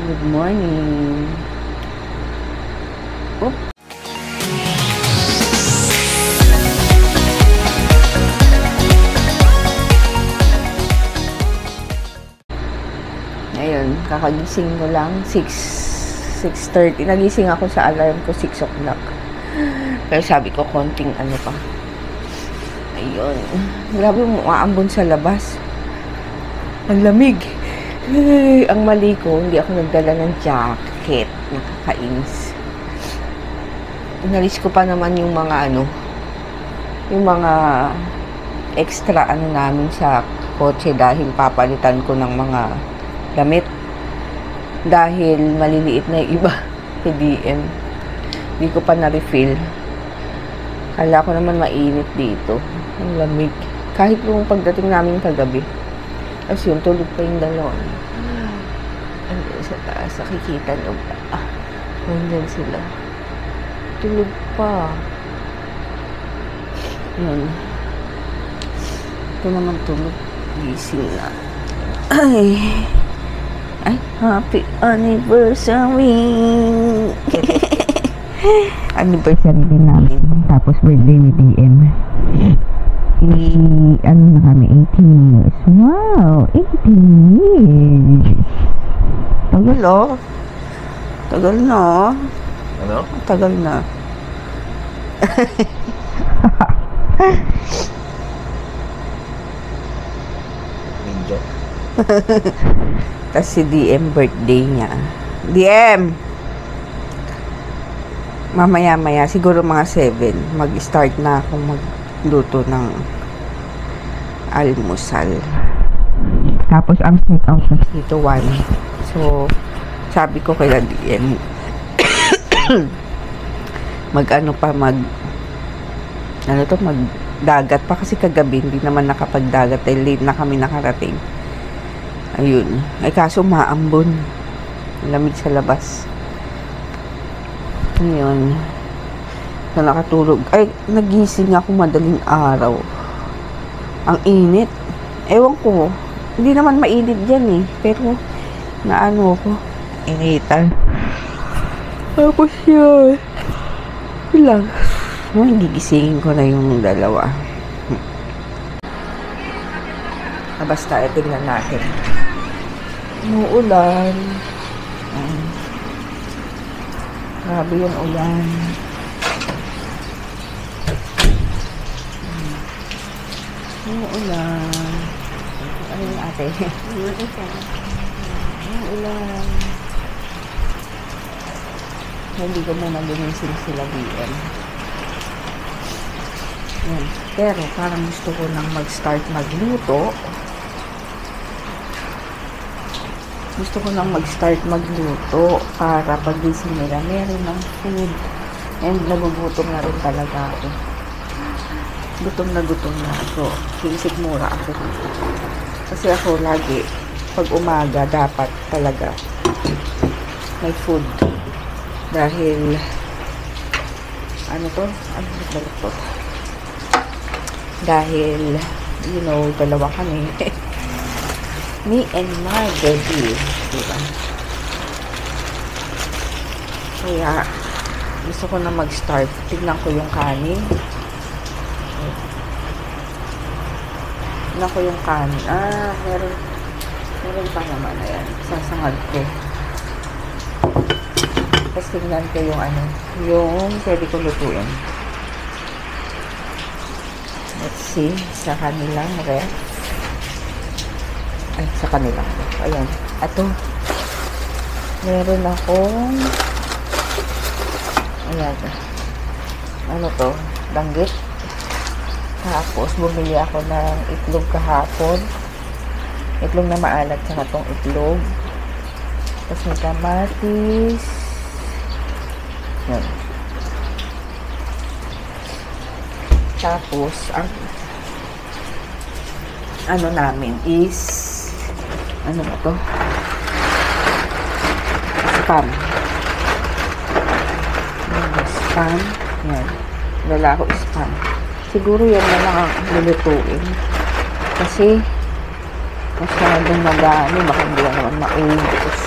Good morning. Oop. Ngayon, kakagising ko lang 6:30. Nagising ako sa alarm ko 6 o'clock. Pero sabi ko konting ano pa. Ayun. Grabe umaambon sa labas. Ang lamig. Ay, ang mali ko, hindi ako nagdala ng jacket. Nakakainis. Inalis ko pa naman yung mga yung mga extra namin sa kotse dahil papalitan ko ng mga damit. Dahil maliliit na yung iba sa DM. Hindi ko pa na-refill. Kala ko naman mainit dito. Ang lamig. Kahit yung pagdating namin kagabi. Tapos yun, tulog pa yung dalawa. Sa taas, nakikita nyo ba? Nandyan sila. Tulog pa. Yun. Ito naman tulog. Gising na. Ay, happy anniversary! Anniversary din namin. Tapos birthday ni DM. Ano na kami, 18 years. Wow! 18 years. Tagal oh. Tagal na. Ano? Tagal na. Ninja. Tapos si DM birthday niya. DM! Mamaya-maya, siguro mga 7, mag-start na akong magluto ng almusal. Tapos ang set out na dito 1. So, sabi ko kay DM, magdagat pa kasi kagabi, hindi naman nakapagdagat dahil late na kami nakarating. Ayun. Ay kaso maambon. Lamig sa labas. Ayun. So, nakatulog. Ay, nagising ako madaling araw. Ang init. Ewan ko. Hindi naman mainit dyan eh. Pero, naano ko. Initan. Tapos yun. Yun lang. Gigisingin ko na yung dalawa. Basta, tingnan natin. Umuulan. Grabe yung ulan. Umuulan. Ano yung ate? Umuulan. Hindi ko muna gumising sila BM. Yan. Pero parang gusto ko nang mag-start magluto. Gusto ko nang mag-start magluto para pagising nila meron ng food. And nagugutom na rin talaga ako. Gutom na. So, sinisip mura ako. Kasi ako lagi, pag umaga, dapat talaga may food. Dahil, ano to? Ano to? Dahil, you know, dalawa kami. Me and my baby. Diba? Kaya, gusto ko na mag-start. Tignan ko yung kanin. Tignan ko yung kanin. Meron pa naman. Ayan. Sasangad ko. Tapos tignan ko yung yung pwede ko lutuin. Let's see. Sa kanilang ref. Ay, sa kanila. Ayan. Ato. Meron akong ayan. Ano to? Danggit. Tapos, bumili ako ng itlog kahapon. Itlog na maalat sa katong itlog. Tapos may kamatis. Yan. Tapos, ang ano namin is ano ba to? Spam. Spam. Yan. Dala ko spam. Siguro yan na lang ang lulutuin. Kasi masyadong magano, baka hindi naman maubos.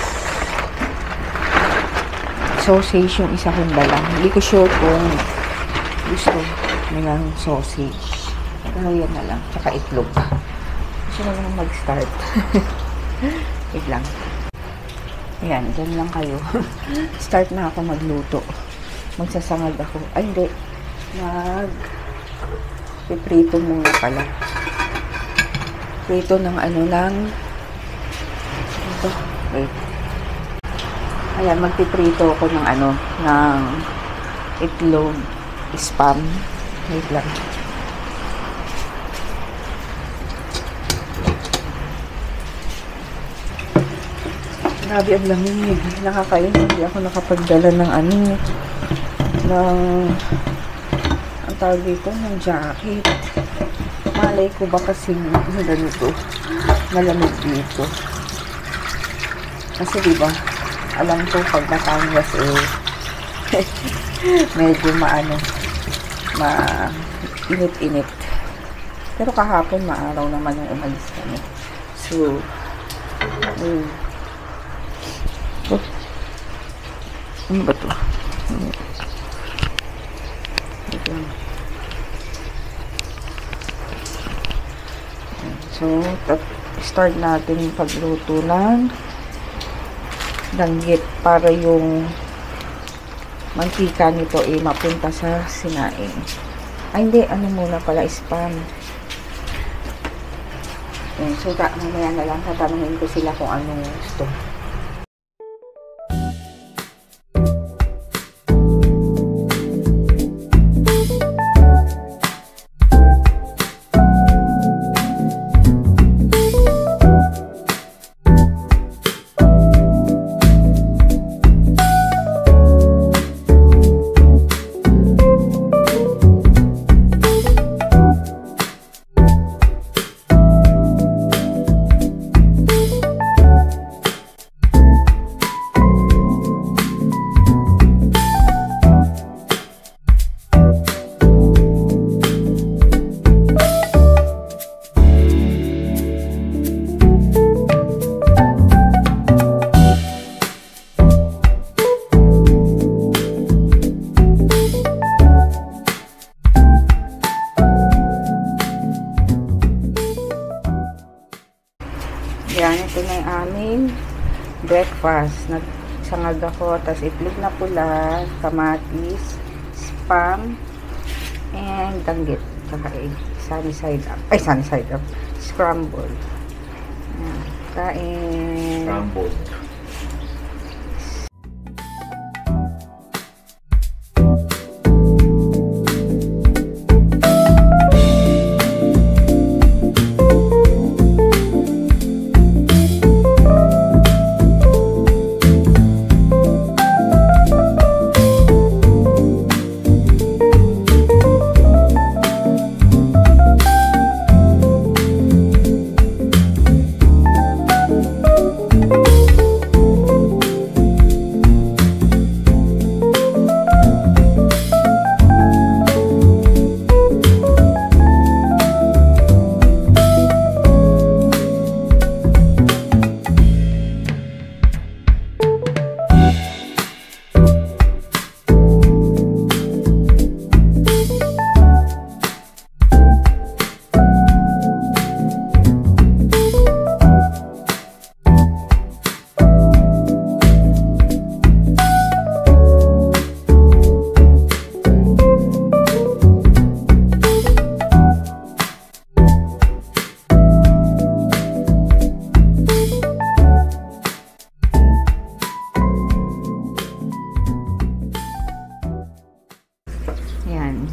sausage yung isa kong dala. Hindi ko sure kung gusto nilang sausage. Pero yan na lang. Tsaka itlog. Gusto na lang mag-start. Wait lang. Ayan, dyan lang kayo. Start na ako magluto. Magsasangag ako. Ay, hindi. Piprito muna pala. Prito ng ano lang. Ito. Wait. Ayan, magpiprito ako ng ano, ng itlog, spam. Wait lang. Grabe ang lamig. Nakakain. Hindi ako nakapagdala ng ano, ng, ang tawag dito, ng jacket. Malay ko ba kasing ganito, malamig dito. Kasi diba, alam ko pag Batangas medyo init-init. Pero kahapon maaraw naman yung umalis kami. So, ano ba to? Wait lang. So, start natin yung pagluto ng danggit para yung mantika nito mapunta sa sinaing. Ay, hindi. Ano muna pala, spam. So, mamaya na lang tatanungin ko sila kung anong gusto. Yan, ito na yung aming breakfast. Nagsangag ako, tas itlog na pula, kamatis, spam, and danggit. Tsaka sunny side up. Ay, sunny side up. Scramble. Yan, kain. Scramble.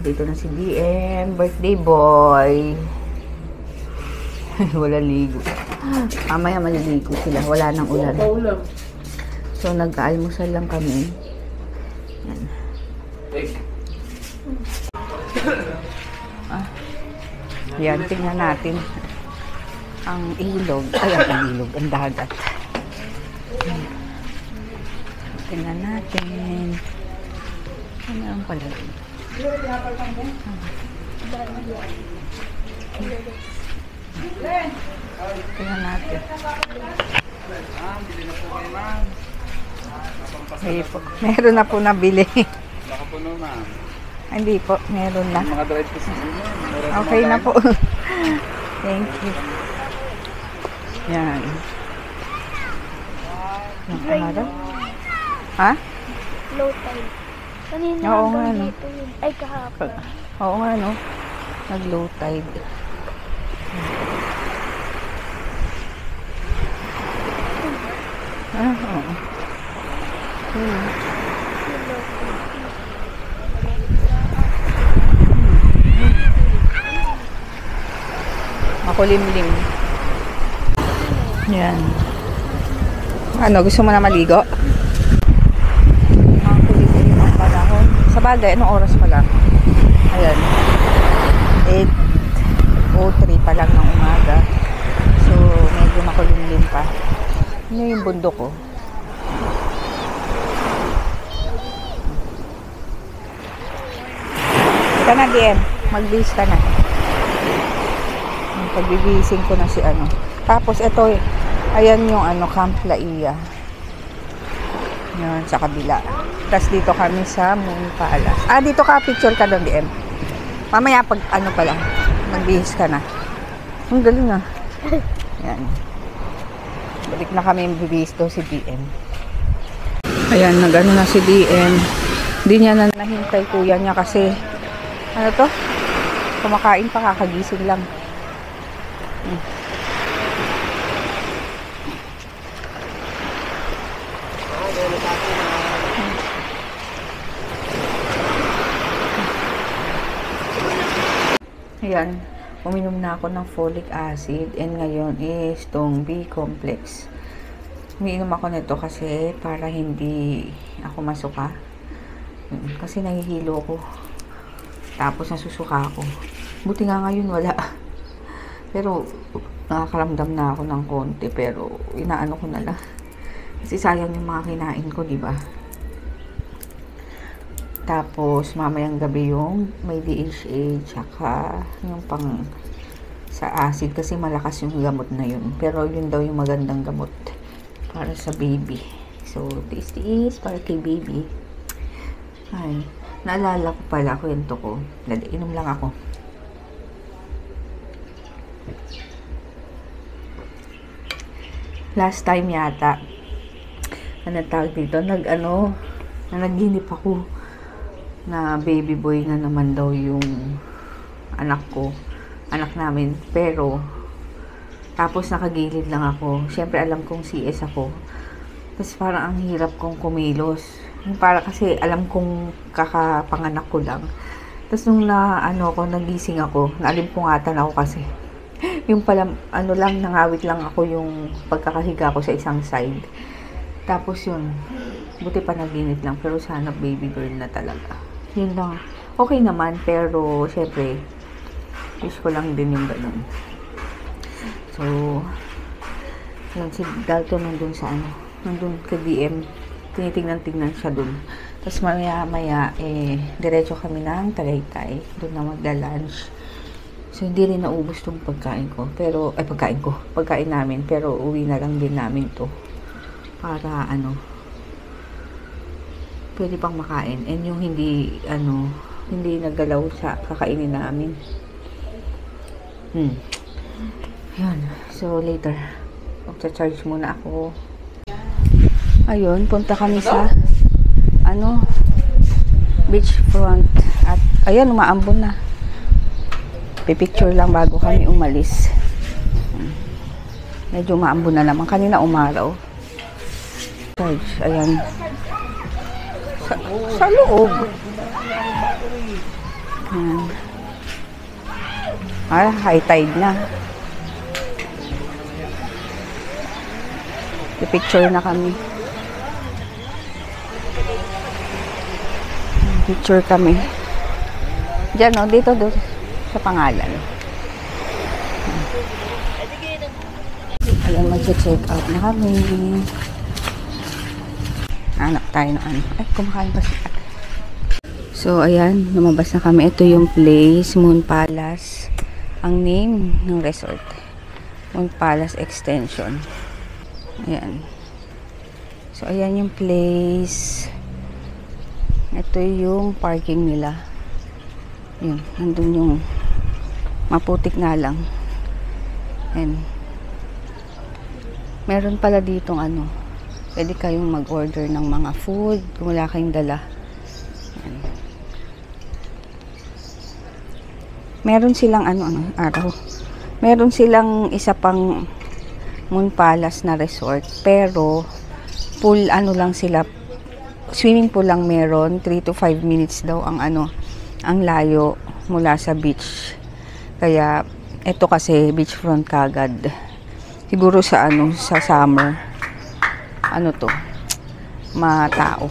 Dito na si DM, birthday boy. Wala ligo. Mamaya maliligo sila. Wala nang ulan. So, nag-aalmusal lang kami. Yan. Yan, tingnan natin ang ilog. Ay, ang ilog. Ang dagat. Tingnan natin. Ano ang pala? Tingnan natin. pasada po. Meron na po nabili. nakapuno na. Hindi po, meron na. Mga drive ko sa inyo. Okay na po. Thank you. Yan. Ang araw. Ha? Low tide. Kanina Oo nga, hanggang no? dito yun. Ay, kahapon. Oo nga, no? Nag-low tide. Oo. Yun. Makulimlim. Yan. Ano, gusto mo na maligo? Makulimlim ang panahon. Sa bagay, anong oras pa lang? Ayan. 8:03 pa lang ng umaga. So, medyo makulimlim pa. Ano yung bundok ko? Ika na, DM. Mag-base ka na. Pagbibising ko na si ano. Tapos, ito ayan yung ano, Camp Laia. Yan, sa kabila. Tapos, dito kami sa Moon Palace. Dito ka, picture ka doon, DM. Mamaya, pag ano pala, magbihis ka na. Ang galing ah. Yan. Balik na kami yung bibihis to si DM. Ayan, nag-ano na si DM. Hindi niya na nahintay kuya niya kasi, ano to? Kumakain pa, kakagising lang. Ayan, uminom na ako ng folic acid and ngayon is tong B-complex. Uminom ako nito kasi para hindi ako masuka. Kasi nahihilo ko. Tapos nasusuka ako. Buti nga ngayon wala. Pero nakakaramdam na ako ng konti pero inaano ko na lang. Kasi sayang yung mga kinain ko, di ba? Tapos mamayang gabi yung may DHA tsaka yung pang sa acid kasi malakas yung gamot na yun. Pero yun daw yung magandang gamot para sa baby. So, taste para kay baby. Ay, naalala ko pala, kwento ko. Inom lang ako. Last time yata, anong tawag dito, nanaginip ako na baby boy na naman daw yung anak namin, pero tapos nakagilid lang ako. Syempre alam kong CS ako, tapos parang ang hirap kong kumilos, para kasi alam kong kakapanganak ko lang. Tapos nung nagising ako, naalimpungatan ako kasi yung pala, nangawit lang ako yung pagkakahiga ko sa isang side. Tapos yun, buti pa naginip lang, pero sana baby girl na talaga. Yun lang. Okay naman, pero syempre, wish ko lang din yung ganun. So, yun, si Dalton nandun sa nandun ka DM, tinitingnan-tingnan siya dun. Tapos maya-maya, diretso kami ng Tagaytay, dun na magda-lunch. So, hindi rin naubos tong pagkain ko. Pero, pagkain namin. Pero, uwi na lang din namin to. Para, pwede pang makain. And yung hindi nagalaw sa kakainin namin. Yun. So, later. Magcha-charge muna ako. Ayun, punta kami sa, beachfront. At, ayan, umaambon na. Pipicture lang bago kami umalis. Medyo maambon na naman. Kanina umaraw. Charge. Ayan. Sa loob. High tide na. Pipicture na kami. Picture kami. Diyan, dito sa pangalan. Ayan, mag-check out na kami. Anak tayo ng Ay, kumakain pa siya. So, ayan, lumabas na kami. Ito yung place, Moon Palace. Ang name ng resort. Moon Palace Extension. Ayan. So, ayan yung place. Ito yung parking nila. Yun, nandun yung maputik na lang. And meron pala ditong ano, pwede kayong mag-order ng mga food kung wala kayong dala. Ayan. Meron silang araw. Meron silang isa pang Moon Palace na resort, pero pool lang sila, swimming pool lang meron. 3 to 5 minutes daw ang ang layo mula sa beach. Kaya ito kasi beachfront kagad. Siguro sa sa summer to, matao.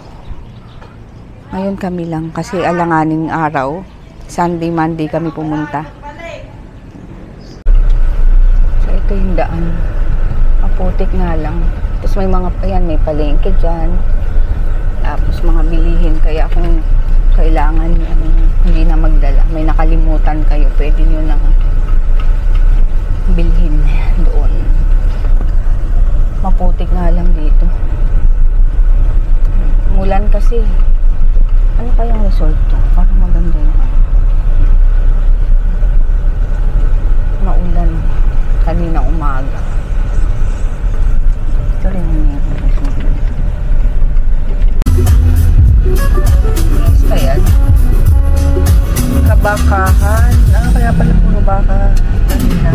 Ngayon kami lang kasi alanganing araw. Sunday, Monday kami pumunta. So ito yung daan. Maputik nga lang. Tapos may mga, ayan, may palengke dyan. Tapos mga bilihin. Kaya kung kailangan hindi na magdala, may nakalimutan kayo, pwede nyo na bilhin doon. Maputik nga lang dito. Mulan kasi. Ano kayang resort to? Parang maganda yun. Maulan kanina umaga. Ito rin yung basta yan. Kabakahan. Kaya pala puro baka kanina.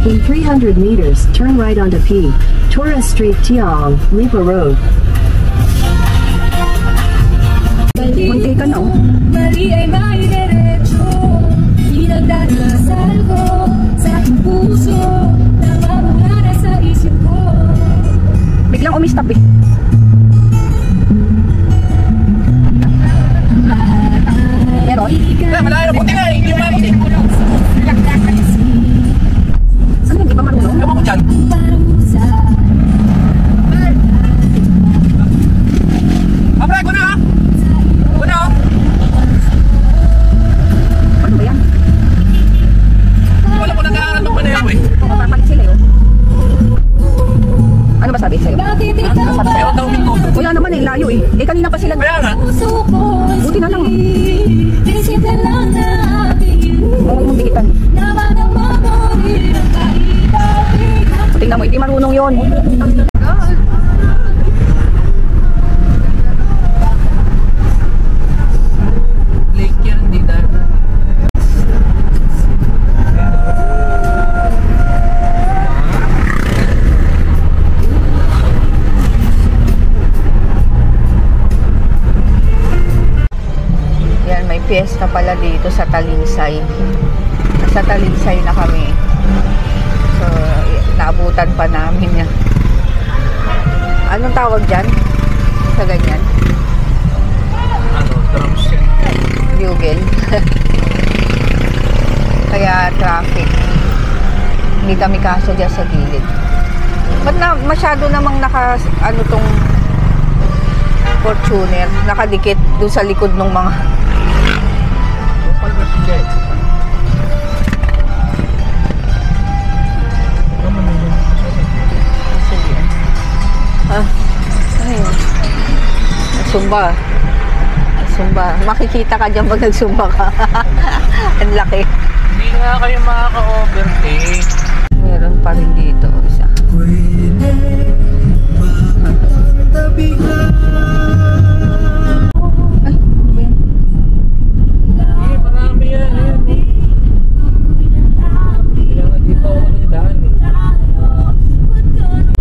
In 300 meters, turn right onto P. Torres Street, Tiong, Lipa Road. Munti ka na, oh. Mali ay may derecho, pinagdarasal ko sa aking puso, namamula na sa isip ko. Biglang umistap eh. Meron? Malayo na puti nga eh. Hindi mo marinig. Ano, hindi ba marunong? Ewan ko dyan. Abray, ko na ha? Ko na ha? Ano ba yan? Wala ko nag-aaral ng panayaw eh. Papapalit sila yun. Ano ba sabi sa'yo? Bakit ikaw ba? Ewan daw ko. Wala naman eh, layo eh. Eh kanina pa sila. Kaya nga. Puso ko, Buti na lang. isip na lang na ating Huwag mong bigitan. naman ang mamuri ng kahit. Tingnan mo, hindi marunong yun. Lake yan, hindi tayo. Yan, may fiesta pala dito sa Talisay. Sa Talisay na kami. So, naabutan pa namin yan. Anong tawag dyan? Sa ganyan? Ano, drums yan. Bugle. Kaya traffic. Hindi kami kasya dyan sa gilid. Ba't na masyado namang tong Fortuner, nakadikit doon sa likod ng mga ayun. Nagsumba. Makikita ka dyan pag nagsumba ka. Ang laki. Hindi nga kayo makaka-overtake. Meron pa rin dito isa. Ay, ano ba yan? Eh, marami yan eh. Kailangan di pa ako ng daan eh.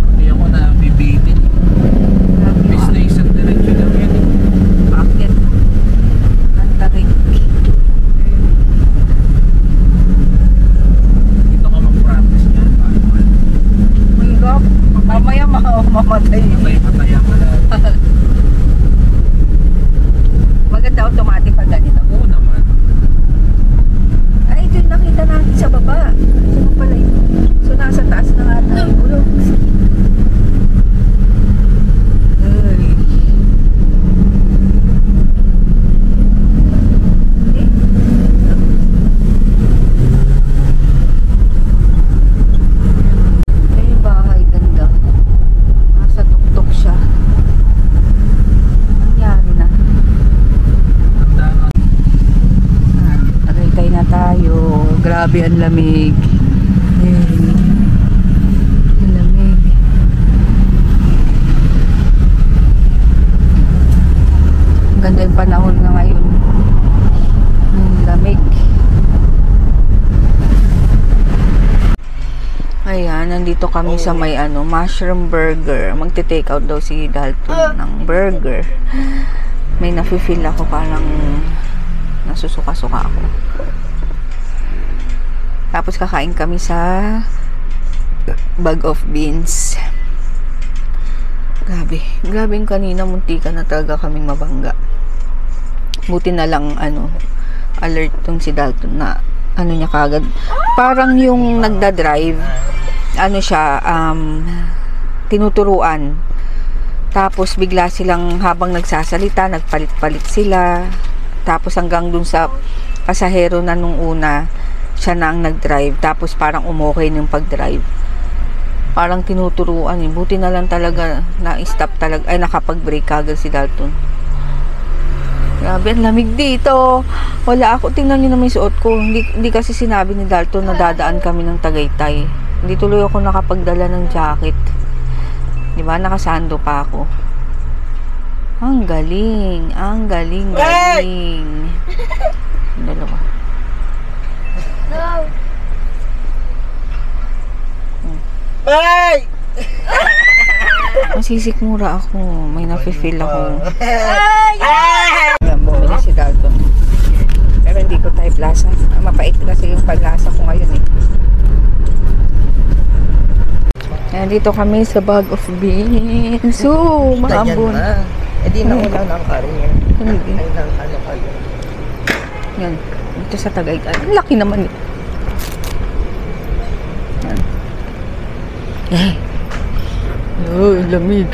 Hindi ako nabibitin. Bis na isang diretso lang yan eh. Bakit? Ang tarik. Dito ka mag-practice. Grabe, ang lamig. Ang lamig. Ang ganda yung panahon na ngayon. Ang lamig. Ayan, nandito kami sa may mushroom burger. Magte-take out daw si Dalton ng burger. May nafe-feel ako, parang nasusuka-suka ako. Tapos kakain kami sa bag of beans. Grabe. Grabe yung kanina, muntika na talaga kaming mabangga. Buti na lang, alert tong si Dalton na, niya kagad. Parang yung nagda-drive, tinuturuan. Tapos bigla silang habang nagsasalita, nagpalit-palit sila. Tapos hanggang dun sa pasahero na nung una, siya na ang nag-drive. Tapos parang umokay ng pag-drive. Parang tinuturuan. Buti na lang talaga na-stop talaga. Ay, nakapag-brake kagad si Dalton. Grabe, ang lamig dito. Wala ako. Tingnan nyo naman yung suot ko. Hindi kasi sinabi ni Dalton na dadaan kami ng Tagaytay. Hindi tuloy ako nakapagdala ng jacket. Diba? Nakasando pa ako. Ang galing. Ang galing. Galing. Dalawa. No. Ay! Masisikmura ako. May nafe-feel ako. Bumili si Dalton. Pero hindi ko type lasa. Mapait kasi yung paglasa ko ngayon eh. Ayan, dito kami sa bag of beans. So, maambon. Eh di nauna ng career. Hindi. Ay, ng career. Yan. Dito sa Tagaytay. Ang laki naman eh. Yan. Oh, lamig.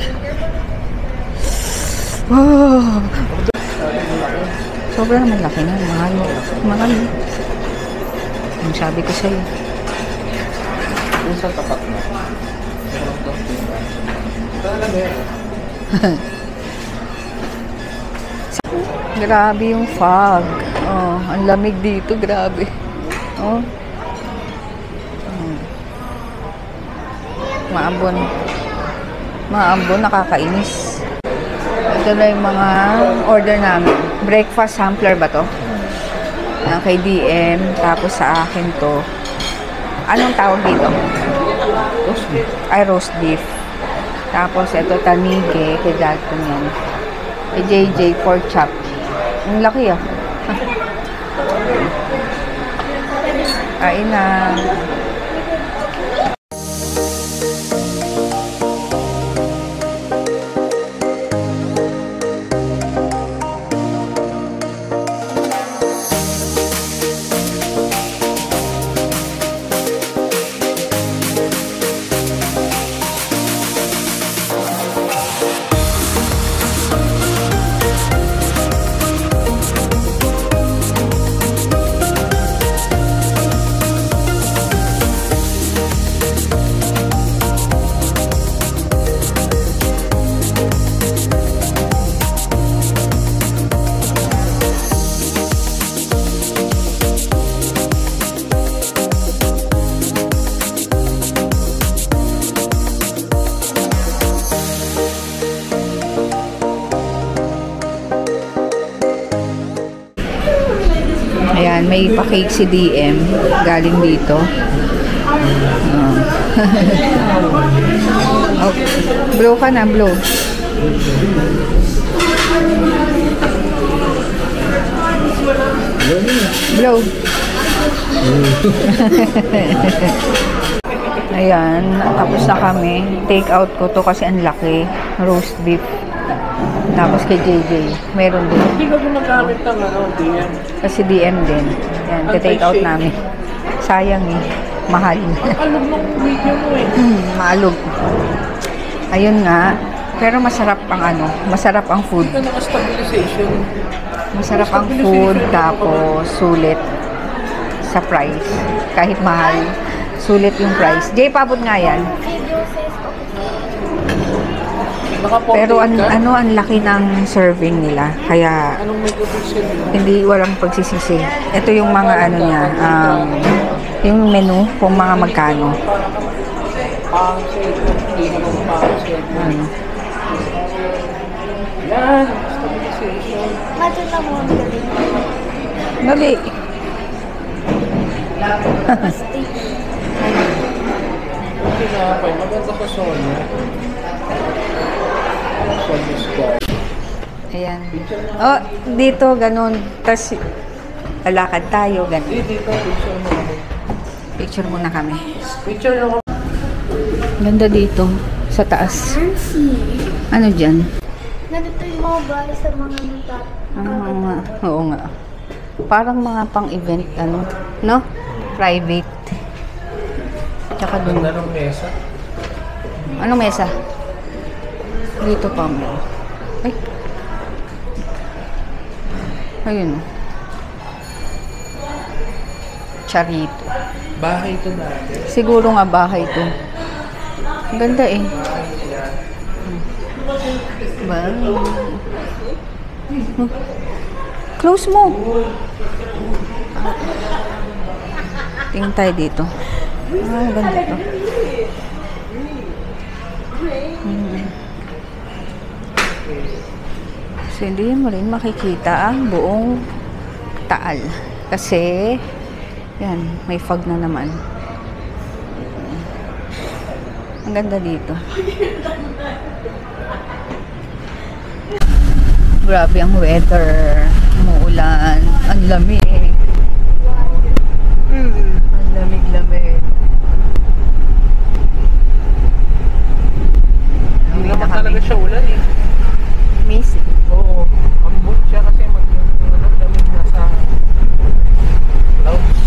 Oh. Sobrang naman laki na. Mahal. Mahal. Ang sabi ko sa'yo. Yung sa tapat mo. Grabe yung fog. Oh, ang lamig dito, grabe. Oh. Maambon. Maambon, nakakainis. Ito na yung mga order namin. Breakfast sampler ba to? Kay DM. Tapos sa akin to. Anong tawag dito? Roast beef. Ay, roast beef. Tapos ito tanige. Kay Dalton yan. Kay JJ, pork chop. Ang laki ah. Kain na. Ayan, may pa-cake si DM galing dito. Oh, blow ka na, blow. Blow. Ayan, tapos na kami. Take out ko to kasi ang laki. Roast beef. Tapos kay JJ, meron din. Hindi ka gumagamit ng DM. Kasi DM din. Yan, take out namin. Sayang eh. Mahal. Alog ng video mo eh. Maalog. Ayun nga. Pero masarap ang masarap ang food. Hindi ka naka-stabilization. Masarap ang food, tapos sulit sa price. Kahit mahal, sulit yung price. Jay, pabot nga yan. Video says Pero ang laki ng serving nila. Kaya Anong megapixel yun? hindi walang pagsisisi. Ito yung mga niya, Yung menu kung mga magkano. Pang cellphone, hindi naman pang cellphone. Ano? Yan, stabilization. Mato na mo ang galing. Dali. Stay. Pinapay, maganda pa Sonya. Sonya Square. Ayan. Oh, dito, ganun. Tapos, lalakad tayo, ganun. Dito, picture mo kami. Picture muna kami. Picture mo kami. Ganda dito, sa taas. Ano dyan? Nandito yung mga bahay sa mga natat. Oo nga. Parang mga pang-event, ano? No? Private. Tsaka dun. Ganda ng mesa. Anong mesa? Dito pa mo. Ay. Ayun. Charito. Bahay ito dati. Siguro nga bahay to. Ang ganda eh. Ba? Close mo. Tingin tayo dito. Ah, ganda to. So, hindi mo rin makikita ang buong Taal. Kasi, yan, may fog na naman. Ang ganda dito. Grabe ang weather. Umuulan. Ang lamig. Ang lamig-lamig. Hindi naman talaga siya ulan eh. Miss. Oo. Ambot siya kasi magdamig na sa clouds.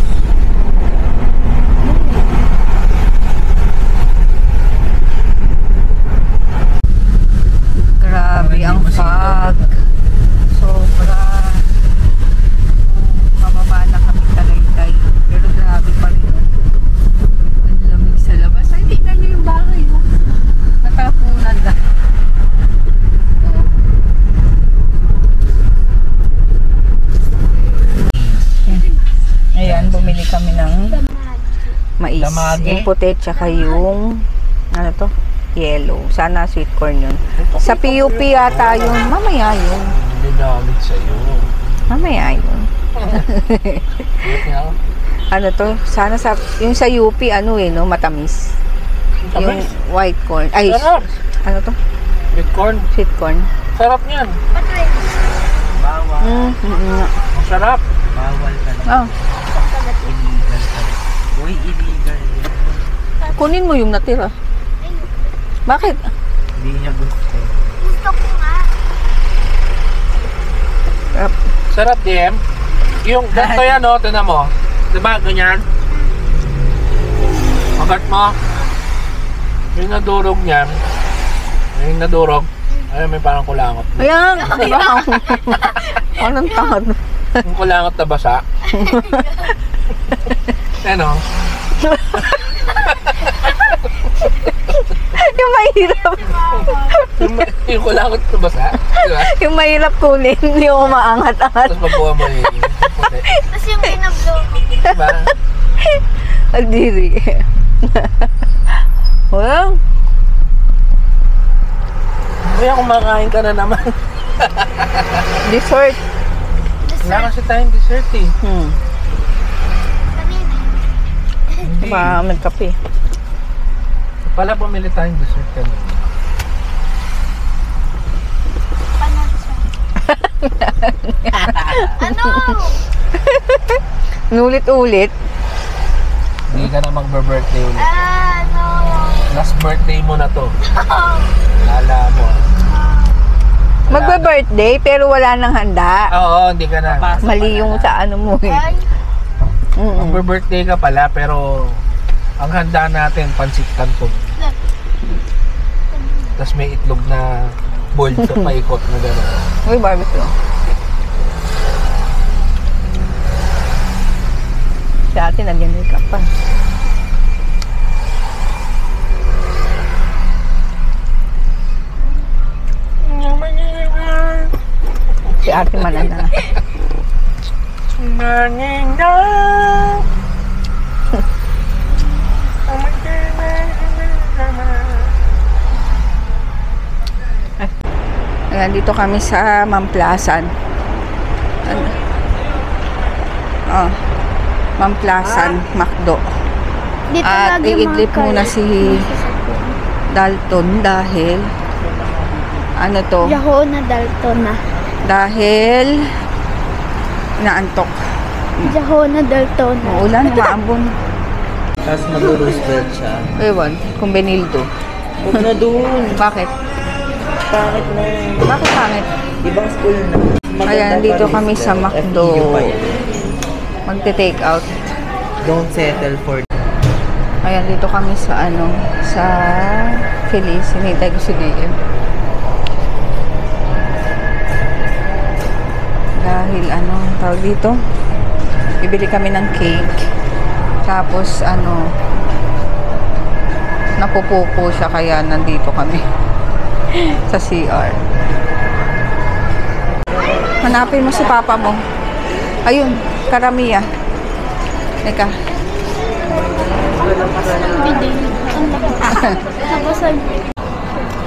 Grabe ang fog. Sobra. Mababa na kami Tagaytay. Pero grabe pa rin. Ang lamig sa labas. Ay, tingnan nyo yung bahay. No? Natapunan na. Oh. Ayan, bumili kami ng mais. Damage. Yung puti, tsaka yung ano to? Yellow. Sana sweet corn yun. Sa PUP yata yun. Mamaya yun. Dinamit sa'yo. Mamaya yun. Ano to? Sana sa, yung sa UP, ano eh, no? Matamis. Yung Matamis? white corn. Ay, Sarap. ano to? With corn. Sweet corn. Sarap niyan. Patry. Ang sarap. Bawal ka na. Oh. Illegal ka. Uy, illegal. Kunin mo yung natira. Bakit? Hindi niya gusto. Gusto ko nga. Sarap, DM. Yung ganito yan, no? Tignan mo. Diba, ganyan? Magat mo. Yung nadurog niyan. Yung nadurog. Ayun, may parang kulangot. Ayan. Diba? Anong tangad? Yung kulangot na basa. Ano? Yung mahirap. Yung kulangot na basa. Diba? Yung mahirap kunin. Hindi mo maangat-angat. Tapos mabuha mo yung puti. Tapos yung pinablow ko. Diba? Aldiri. Well, Kaya kumakain ka na naman. dessert. Wala kasi tayong dessert eh. Kanina. Ba, may kape. Pala bumili tayong dessert kanina. Panatsa. Ano? Nulit-ulit. Hindi ka na mag-birthday ulit. Ano? Last birthday mo na to. Lala mo. Magbe-birthday pero wala nang handa. Oo, hindi ka na. Mali yung sa ano mo eh. Ay, Mag-birthday ka pala pero ang handa natin pansit canton. Tapos may itlog na boiled sa paikot na gano'n. Uy, barbecue. Sa atin, nandiyan may kapa. Si ate manana. Ayan, dito kami sa Mamplasan. Mamplasan, McDo. Dito At lagi mga iidlip muna si Dalton dahil ano to? Yahoo na Dalton na. Dahil inaantok. Yahoo na Dalton na. Maulan, maambon. Tapos mag-roosevelt siya. Ewan, kung Benildo. Huwag na doon. Bakit? Pangit na. Bakit pangit? Ibang school na. Ayan, dito kami sa McDo. Magte-take out. Don't settle for. Ayan, dito kami sa sa Feliz. Hinintay ko si DM. Dahil tawag dito, bibili kami ng cake. Tapos napupupo siya kaya nandito kami sa CR. Hanapin mo si papa mo. Ayun, Karamiya. Teka.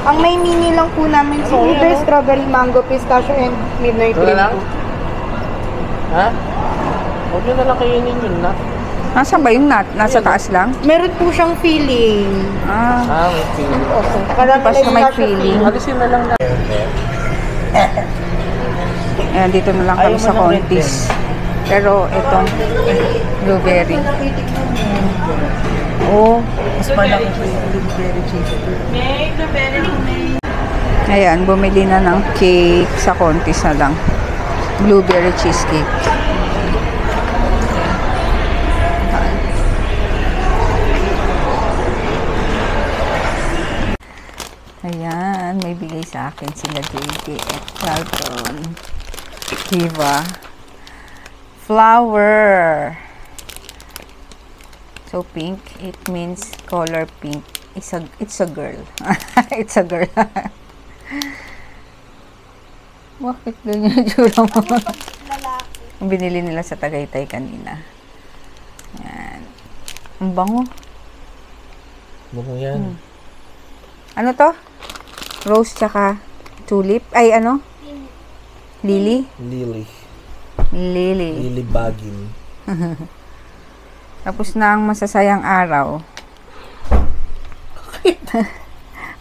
Ang may mini lang po namin si Uber, strawberry, mango, pistachio, and midnight Wala lang? rainbow. Ha? Huwag nyo na lang kainin yun na. Nasaan ba yung nut? Nasa taas lang? Meron po siyang feeling. Ah, may feeling. Basta may feeling. Alisin na lang na. Ayan, dito na lang kami sa Contis. Pero itong blueberry. Oh, mas malaki po yung blueberry cheesecake. Ayan, bumili na ng cake sa Contis na lang. Blueberry cheesecake. Ayan, may bigay sa akin sila JJ at Charlton. Kiva. Flower. So pink, it means color pink. It's a girl. It's a girl. Bakit ganyan yung tsura mo? Ang binili nila sa Tagaytay kanina. Ayan. Ang bango. Ano yan? Ano to? Rose tsaka tulip? Ay, Lily? Lily. Lily. Lily Bagin. Tapos na ang masasayang araw.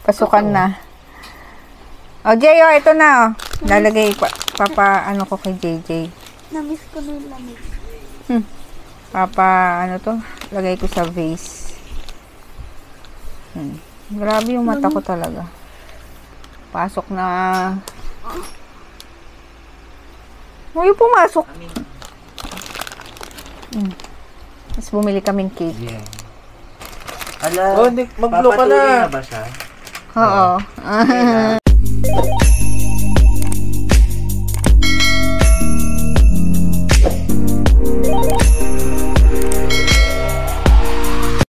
Pasukan na. O, Jay, ito na, lalagay ko kay JJ. Namiss ko na yung lamig. Lagay ko sa vase. Grabe yung mata ko talaga. Pasok na. Huwag yung pumasok. Tapos bumili kaming cake. Yeah. Ala, Oh, mag-blow ka na. papatuloy na ba siya? Oo.